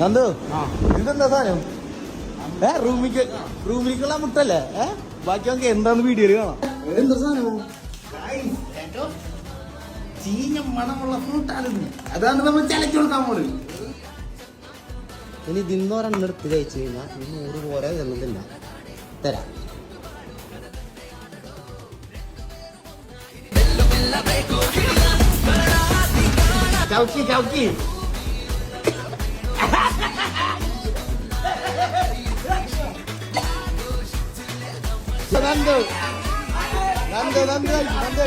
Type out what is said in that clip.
നന്ദു ഇതെന്താ സാധനം? റൂമിലേക്കുള്ള മുട്ടല്ലേ? ബാക്കി നമുക്ക് എന്താന്ന് വീഡിയോയിൽ കാണാം. എന്താ സാധനം? ചീഞ്ഞ മണമുള്ള ഫ്രൂട്ടാണ്. അതാണ് നമ്മൾ ചലച്ചു കൊടുക്കാൻ പോലും. ഇനി ഇതിന്നൊരെണ്ണം എടുത്ത് കഴിച്ചു കഴിഞ്ഞാൽ 100 പോരെ ചെന്നതില്ല. തരാം. ചൗക്കി ചൗക്കി നന്ദു നന്ദു നന്ദു നന്ദു